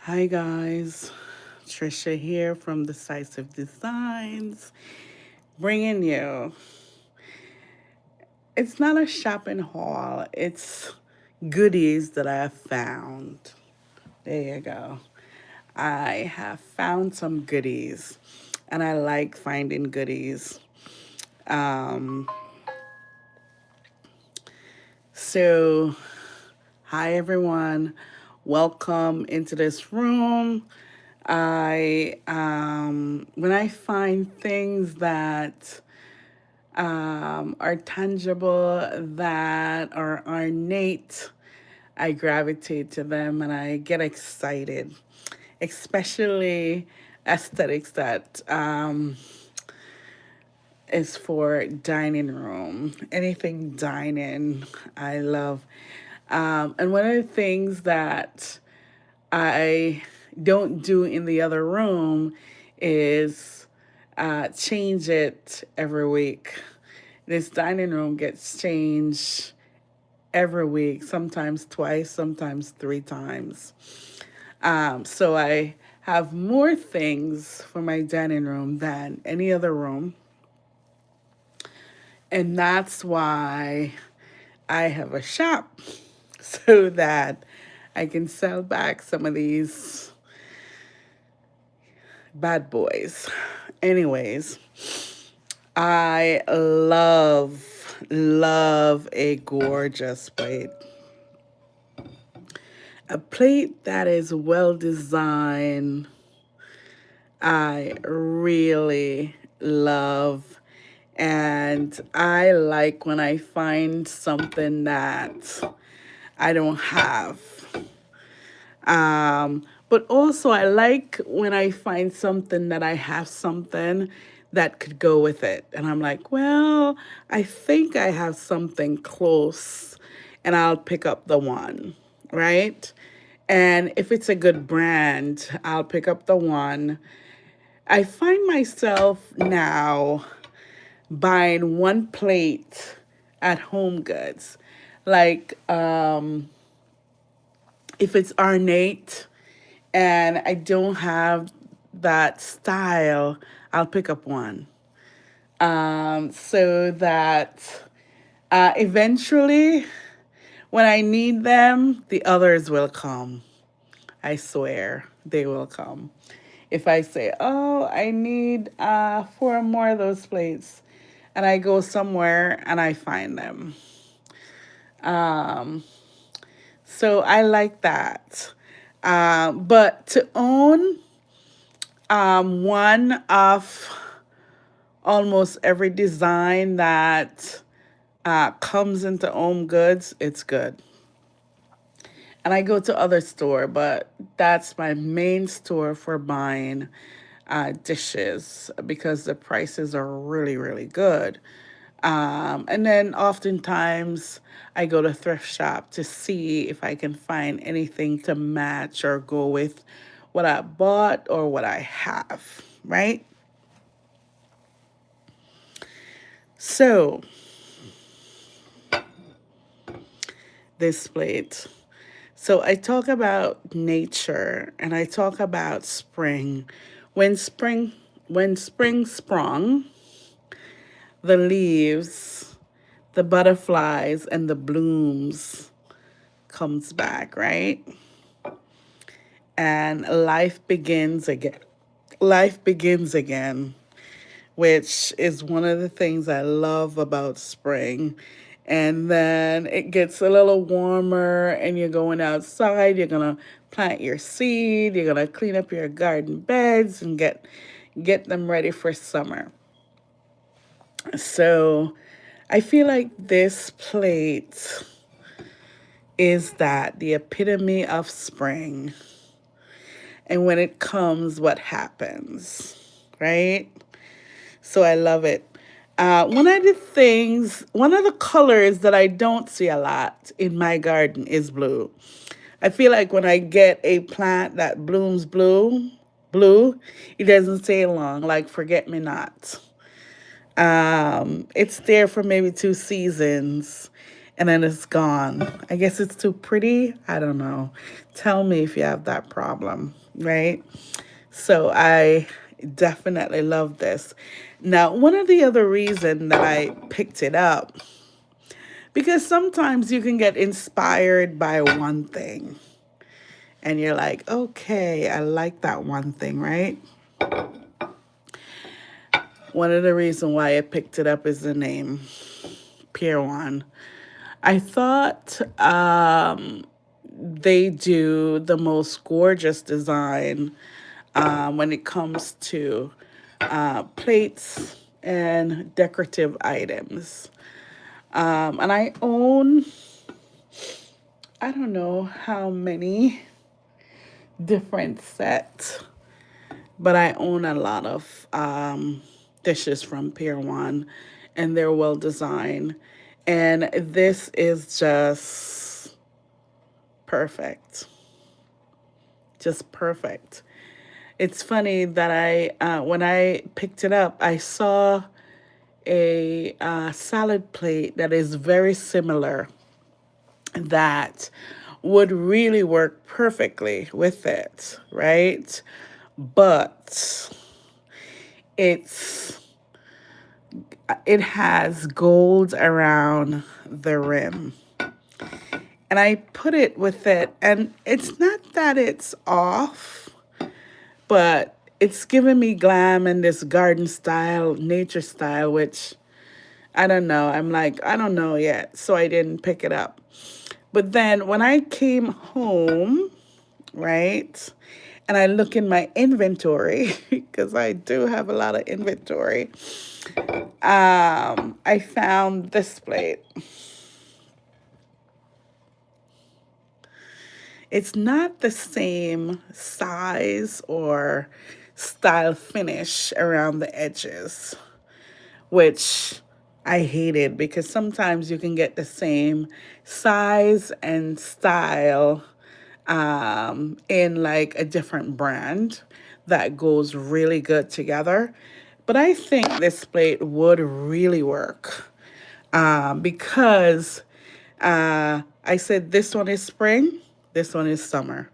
Hi guys, Trisha here from Decisive Designs, bringing you. It's not a shopping haul, it's goodies that I have found. There you go. I have found some goodies, and I like finding goodies. Um, so, hi everyone, welcome into this room. When I find things that are tangible, that are ornate, I gravitate to them and I get excited, especially aesthetics that is for dining room. Anything dining, I love. And one of the things that I don't do in the other room is change it every week. This dining room gets changed every week, sometimes twice, sometimes three times. So I have more things for my dining room than any other room. And that's why I have a shop so that I can sell back some of these bad boys. Anyways, I love a gorgeous plate. A plate that is well designed, I really love. And I like when I find something that I don't have. But also, I like when I find something that I have something that could go with it. And I'm like, well, I think I have something close, and I'll pick up the one, right? And if it's a good brand, I'll pick up the one. I find myself now buying one plate at Home Goods. Like, if it's ornate, and I don't have that style, I'll pick up one. So that eventually, when I need them, the others will come. I swear they will come. If I say, oh, I need four more of those plates, and I go somewhere and I find them. So I like that. But to own one of almost every design that comes into Home Goods, it's good. And I go to other store, but that's my main store for buying dishes because the prices are really, really good. And then oftentimes I go to thrift shop to see if I can find anything to match or go with what I bought or what I have, right? So, this plate. So I talk about nature and I talk about spring. When spring when spring sprung, the leaves, the butterflies and the blooms comes back, right? And life begins again. Life begins again, which is one of the things I love about spring. And then it gets a little warmer, and you're going outside. You're gonna plant your seed. You're gonna clean up your garden beds and get them ready for summer. So I feel like this plate is that the epitome of spring. And when it comes, what happens, right? So I love it. One of the colors that I don't see a lot in my garden is blue. I feel like when I get a plant that blooms blue, it doesn't stay long, like forget me not. It's there for maybe 2 seasons, and then it's gone. I guess it's too pretty. I don't know. Tell me if you have that problem, right? So I definitely love this. Now, one of the other reason that I picked it up, because sometimes you can get inspired by one thing and you're like, okay, I like that one thing, right? One of the reasons why I picked it up is the name, Pier One. I thought they do the most gorgeous design when it comes to plates and decorative items. And I own, I don't know how many different sets, but I own a lot of dishes from Pier One, and they're well designed. And this is just perfect. Just perfect. It's funny that when I picked it up, I saw a salad plate that is very similar that would really work perfectly with it, right? But it's it has gold around the rim. And I put it with it, and it's not that it's off, but it's giving me glam and this garden style, nature style, which I don't know. I'm like, I don't know yet, so I didn't pick it up. But then when I came home, right, and I look in my inventory, because I do have a lot of inventory, I found this plate. It's not the same size or style finish around the edges, which I hated because sometimes you can get the same size and style in like a different brand that goes really good together. But I think this plate would really work because I said this one is spring, this one is summer,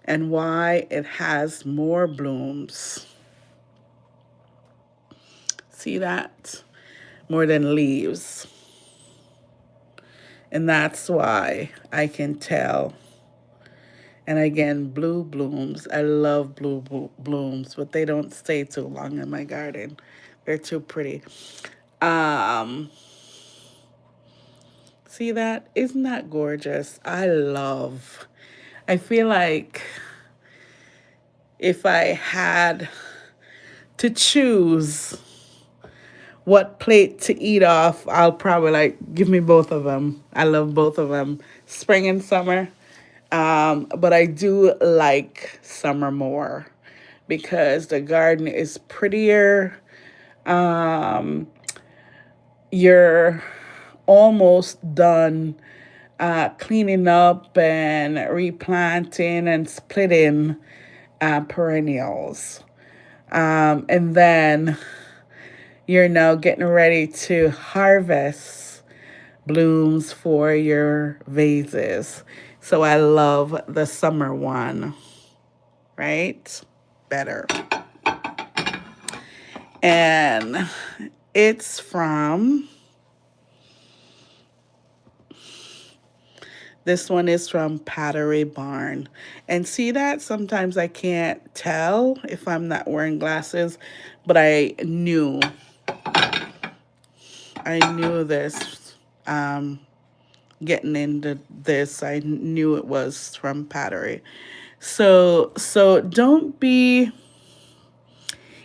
and why it has more blooms. See that? More than leaves. And that's why I can tell. And again, blue blooms. I love blooms, but they don't stay too long in my garden. They're too pretty. Um, See that? Isn't that gorgeous? I feel like if I had to choose what plate to eat off, I'll probably like give me both of them. I love both of them, spring and summer. But I do like summer more because the garden is prettier. You're almost done cleaning up and replanting and splitting perennials. And then you're now getting ready to harvest blooms for your vases. So I love the summer one, right? Better. And it's from, this one is from Pottery Barn. And see that? Sometimes I can't tell if I'm not wearing glasses, but I knew this. Getting into this, I knew it was from Pottery. So don't be,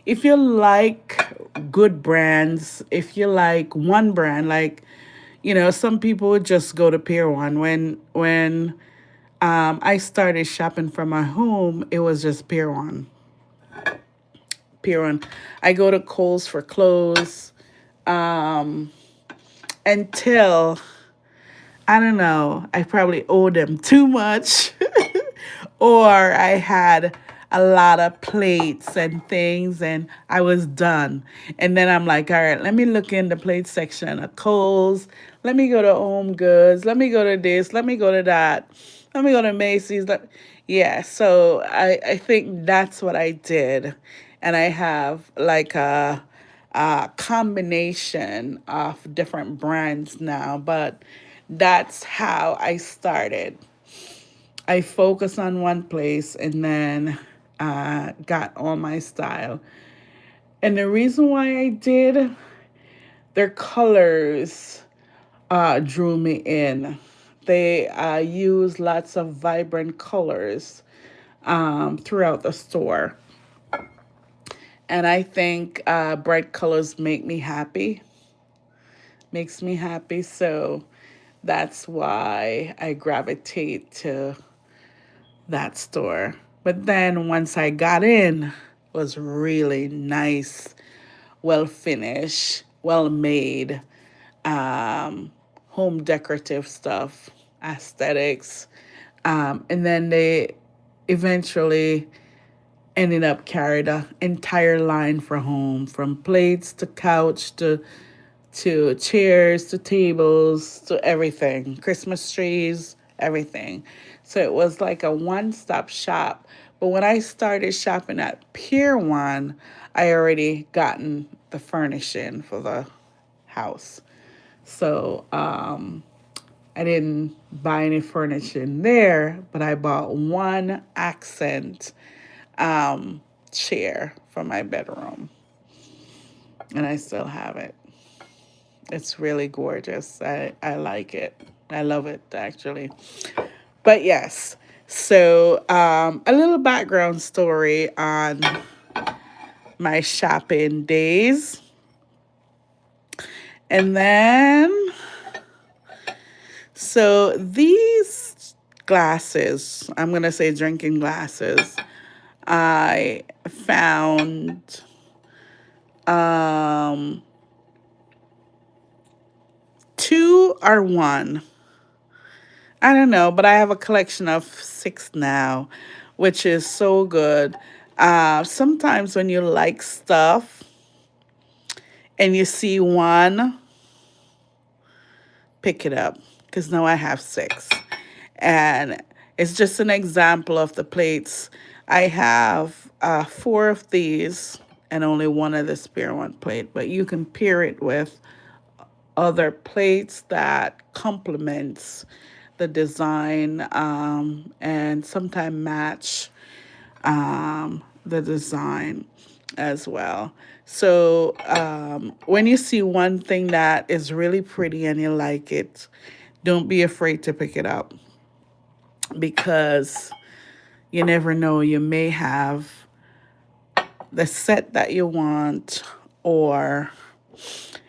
if you like good brands, if you like one brand, like, some people would just go to Pier One. When I started shopping for my home, it was just Pier One. Pier One. I go to Kohl's for clothes until, I don't know, I probably owed them too much or I had a lot of plates and things and I was done. And then I'm like, all right, let me look in the plate section of Kohl's. Let me go to Home Goods. Let me go to this. Let me go to that. Let me go to Macy's. Yeah, so I think that's what I did. And I have like a combination of different brands now, but that's how I started. I focused on one place and then got all my style. And the reason why I did, their colors drew me in. They use lots of vibrant colors throughout the store. And I think bright colors make me happy, makes me happy. So that's why I gravitate to that store. But then once I got in, it was really nice, well finished, well made, um, home decorative stuff, aesthetics. And then they eventually ended up carried an entire line for home, from plates to couch to chairs to tables to everything, Christmas trees, everything. So it was like a one-stop shop. But when I started shopping at Pier 1, I already gotten the furnishing for the house. So I didn't buy any furniture there, but I bought one accent chair for my bedroom, and I still have it. It's really gorgeous. I like it. I love it, actually. But yes, so a little background story on my shopping days. And then, so these glasses, I'm going to say drinking glasses, I found um, two or one. I don't know, but I have a collection of six now, which is so good. Sometimes when you like stuff and you see one, pick it up because now I have six. And it's just an example of the plates. I have four of these and only one of the spare one plate, but you can pair it with other plates that complements the design and sometimes match the design as well. So when you see one thing that is really pretty and you like it, don't be afraid to pick it up, because you never know, you may have the set that you want, or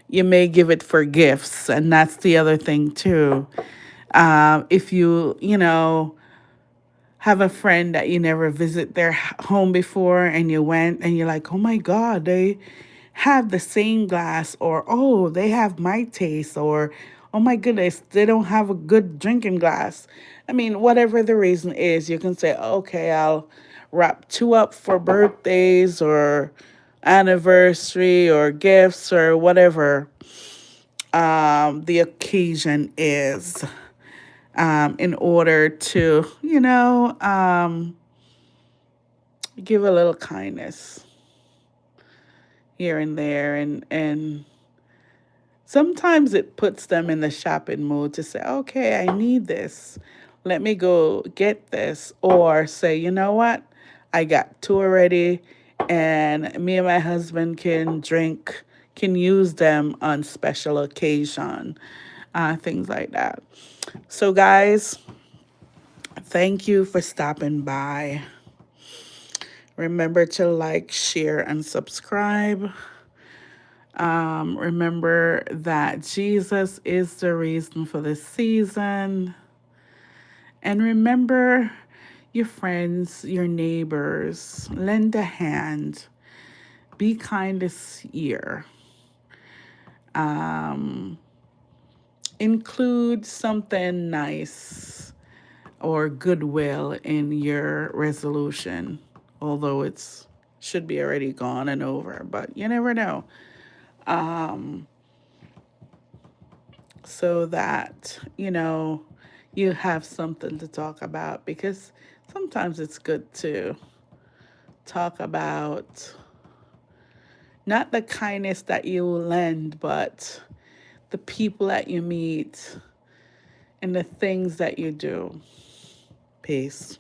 you may give it for gifts. And that's the other thing too. If you have a friend that you never visit their home before, and you went and you're like, oh my God, they have the same glass, or oh, they have my taste, or oh my goodness, they don't have a good drinking glass. I mean, whatever the reason is, you can say, okay, I'll wrap two up for birthdays or anniversary or gifts or whatever the occasion is, in order to, give a little kindness here and there. And sometimes it puts them in the shopping mood to say, okay, I need this. Let me go get this. Or say, you know what? I got two already, and me and my husband can use them on special occasion, things like that. So, guys, thank you for stopping by. Remember to like, share, and subscribe. Remember that Jesus is the reason for this season. And remember your friends, your neighbors. Lend a hand. Be kind this year. Include something nice or goodwill in your resolution, although it's should be already gone and over, but you never know. so that, you have something to talk about, because sometimes it's good to talk about not the kindness that you lend, but the people that you meet and the things that you do. Peace.